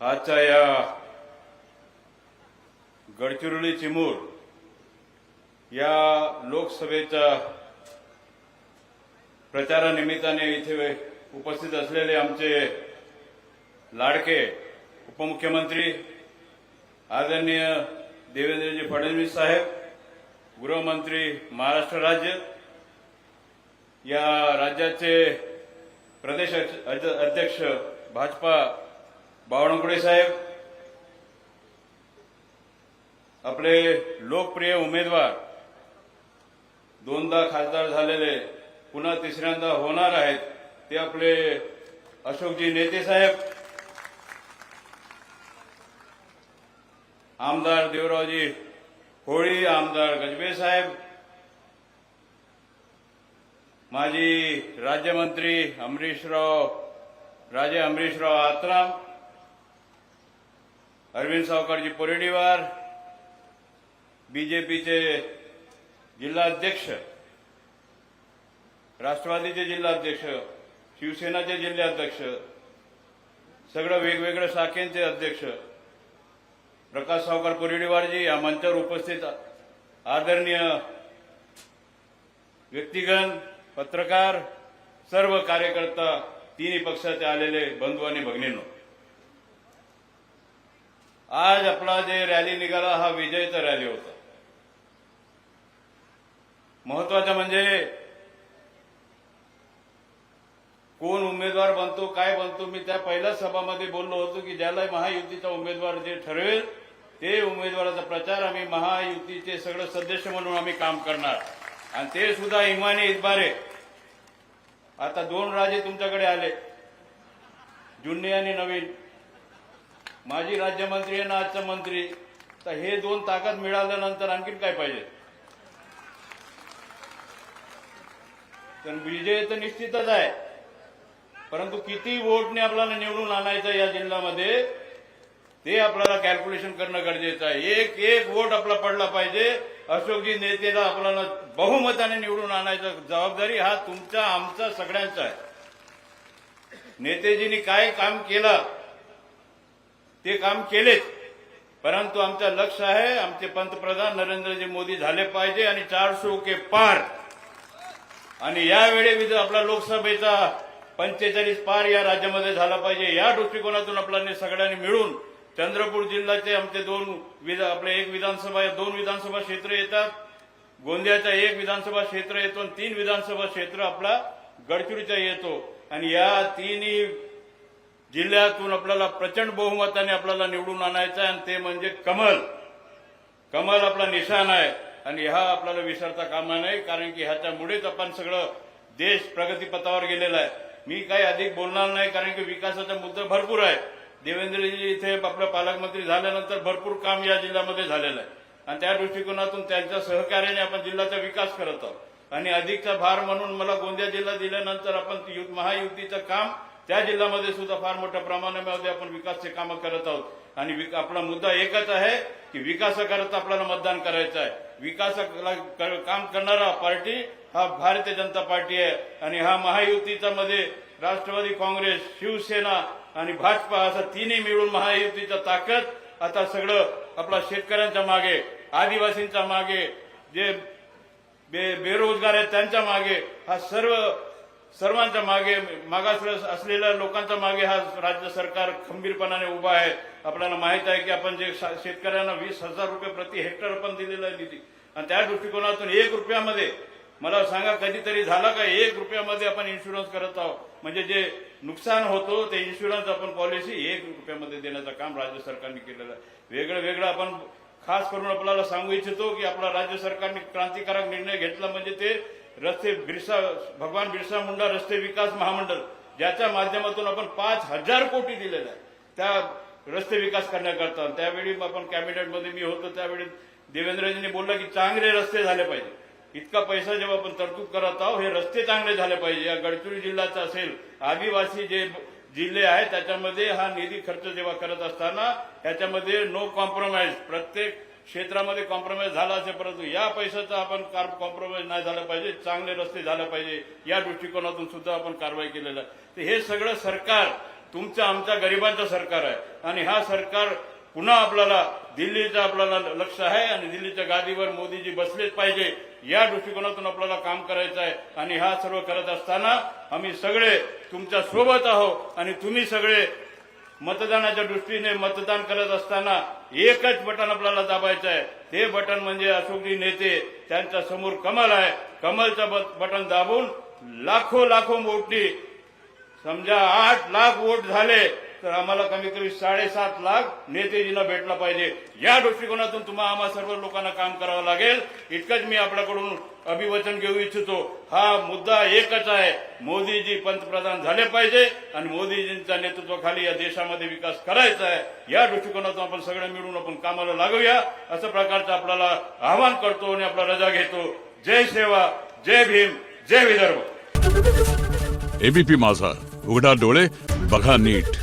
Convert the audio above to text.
आजच्या या गडचिरोली चिमूर या लोकसभेच्या प्रचारानिमित्ताने इथे उपस्थित असलेले आमचे लाडके उपमुख्यमंत्री आदरणीय देवेंद्रजी फडणवीस साहेब, गृहमंत्री महाराष्ट्र राज्य, या राज्याचे प्रदेश अध्यक्ष भाजपा बावनकुळे साहेब, आपले लोकप्रिय उमेदवार दोनदा खासदार झालेले पुन्हा तिसऱ्यांदा होणार आहेत ते आपले अशोकजी नेते साहेब, आमदार देवरावजी होळी, आमदार गजबे साहेब, माजी राज्यमंत्री राजे अमरीशराव आत्राम, अरविंद सावकारजी पोरेडीवार, बीजेपीचे जिल्हाध्यक्ष, राष्ट्रवादीचे जिल्हाध्यक्ष, शिवसेनाचे जिल्हाध्यक्ष, सगळं वेगवेगळ्या शाखेचे अध्यक्ष प्रकाश सावकार पोरेडीवारजी, या मंचावर उपस्थित आदरणीय व्यक्तिगण, पत्रकार, सर्व कार्यकर्ता, तिन्ही पक्षाचे आलेले बंधू आणि भगिनींनो, आज आपला जे रॅली निघाला हा विजयचा रॅली होता. महत्वाचं म्हणजे कोण उमेदवार बनतो, काय बनतो, मी त्या पहिल्या सभामध्ये बोललो होतो की ज्याला महायुतीचा उमेदवार जे ठरवेल ते उमेदवाराचा प्रचार आम्ही महायुतीचे सगळं सदस्य म्हणून आम्ही काम करणार, आणि ते सुद्धा इमानी इतबारे. आता दोन राजे तुमच्याकडे आले, जुने आणि नवीन, माजी राज्यमंत्री आणि आजचा मंत्री, तर हे दोन ताकद मिळाल्यानंतर आणखीन काय पाहिजे. तर विजय तर निश्चितच आहे, परंतु किती वोटने आपल्याला निवडून आणायचं या जिल्ह्यामध्ये ते आपल्याला कॅल्क्युलेशन करणं गरजेचं आहे. एक एक वोट आपला पडला पाहिजे. अशोकजी नेतेला आपल्याला बहुमताने निवडून आणायचं जबाबदारी हा तुमचा आमचा सगळ्यांचा आहे. नेतेजींनी काय काम केलं ते काम केलेच, परंतु आमचं लक्ष आहे आमचे पंतप्रधान नरेंद्रजी मोदी झाले पाहिजे आणि 400 के पार. आणि यावेळी आपला लोकसभेचा 45 पार या राज्यामध्ये झाला पाहिजे. या दृष्टिकोनातून आपल्याला सगळ्यांनी मिळून चंद्रपूर जिल्ह्याचे आमचे एक विधानसभा, 2 विधानसभा क्षेत्र येतात, गोंदियाचा 1 विधानसभा क्षेत्र येतो आणि 3 विधानसभा क्षेत्र आपला गडचिरोलीचा येतो. आणि या तिन्ही जिल्ह्यातून आपल्याला प्रचंड बहुमताने आपल्याला निवडून आणायचं आहे, आणि ते म्हणजे कमल आपला निशाण आहे. आणि हा आपल्याला विसरता कामा नाही, कारण की ह्याच्यामुळेच आपण सगळं देश प्रगतीपथावर गेलेला आहे. मी काही अधिक बोलणार नाही, कारण की विकासाचा मुद्दा भरपूर आहे. देवेंद्रजी इथे आपलं पालकमंत्री झाल्यानंतर भरपूर काम या जिल्ह्यामध्ये झालेलं आहे, आणि त्या दृष्टिकोनातून त्यांच्या सहकार्याने आपण जिल्ह्याचा विकास करत आहोत. आणि अधिकचा भार म्हणून मला गोंदिया जिल्हा दिल्यानंतर आपण महायुतीचं काम त्या जिल्ह्यामध्ये सुद्धा फार मोठ्या प्रमाणामध्ये आपण विकासाचे कामं करत आहोत. आणि आपला मुद्दा एकच आहे की विकासाकरता आपल्याला मतदान करायचं आहे. विकासाला काम करणारा पार्टी हा भारतीय जनता पार्टी आहे, आणि हा महायुतीचा मध्ये राष्ट्रवादी काँग्रेस, शिवसेना आणि भाजपा असं तिन्ही मिळून महायुतीचा ताकद. आता सगळं आपला शेतकऱ्यांच्या मागे, आदिवासींच्या मागे, जे बेरोजगार आहेत त्यांच्या मागे, हा सर्वांच्या मागे, मागास असलेल्या लोकांच्या मागे हा राज्य सरकार खंबीरपणाने उभा आहे. आपल्याला माहित आहे की आपण जे शेतकऱ्यांना 20,000 रुपये प्रति हेक्टर आपण दिलेला आहे निधी, आणि त्या दृष्टिकोनातून 1 रुपयामध्ये मला सांगा कधीतरी झाला का 1 रुपयामध्ये आपण इन्शुरन्स करत आहोत. म्हणजे जे नुकसान होतो ते इन्शुरन्स आपण पॉलिसी 1 रुपयामध्ये देण्याचं काम राज्य सरकारने केलेलं आहे. वेगळं आपण खास करून आपल्याला सांगू इच्छितो की आपला राज्य सरकारने क्रांतिकारक निर्णय घेतला, म्हणजे ते रस्ते भगवान बिरसा मुंडा रस्ते विकास महामंडळ, ज्याच्या माध्यमातून आपण 5,000 कोटी दिलेला आहे त्या रस्ते विकास करण्याकरता. त्यावेळी आपण कॅबिनेटमध्ये मी होतो, त्यावेळी देवेंद्रजींनी बोलला की चांगले रस्ते झाले पाहिजे. इतका पैसा जेव्हा आपण तरतूद करत आहोत, हे रस्ते चांगले झाले पाहिजे. या गडचिरोली जिल्ह्याचा असेल, आदिवासी जे जिल्हे आहेत त्याच्यामध्ये हा निधी खर्च जेव्हा करत असताना त्याच्यामध्ये नो कॉम्प्रोमाइज, प्रत्येक क्षेत्रामध्ये कॉम्प्रोमाइज झाला असेल, परंतु या पैशाचा आपण कॉम्प्रोमाइज नाही झाला पाहिजे, चांगले रस्ते झाले पाहिजे, या दृष्टिकोनातून सुद्धा आपण कारवाई केलेलं आहे. तर हे सगळं सरकार तुमचं आमच्या गरिबांचं सरकार आहे आणि हा सरकार पुन्हा आपल्याला दिल्लीचं आपल्याला लक्ष आहे आणि दिल्लीच्या गादीवर मोदीजी बसलेच पाहिजे या दृष्टिकोनातून आपल्याला काम करायचं आहे आणि हा सर्व करत असताना आम्ही सगळे तुमच्या सोबत आहोत आणि तुम्ही सगळे मतदानाच्या दृष्टीने मतदान करत असताना एकच बटन आपल्याला दाबायचं आहे ते बटन म्हणजे अशोकजी नेते त्यांच्या समोर कमल आहे कमलचं बटन दाबून लाखो वोटनी समजा 8 लाख वोट झाले तर आम्हाला कमीत कमी 7.5 लाख नेतेजींना भेटला पाहिजे या दृष्टिकोनातून तुम्हाला आम्हा सर्व लोकांना काम करावं लागेल इतकंच मी आपल्याकडून अभिवचन घेऊ इच्छितो हा मुद्दा एकच आहे मोदीजी पंतप्रधान झाले पाहिजे आणि मोदीजींच्या नेतृत्वाखाली या देशामध्ये विकास करायचा आहे या दृष्टिकोनातून आपण सगळे मिळून आपण कामाला लागूया असं प्रकारचं आपल्याला आवाहन करतो आणि आपला रजा घेतो जय सेवा जय भीम जय विदर्भ एबीपी माझा उघडा डोळे बघा नीट.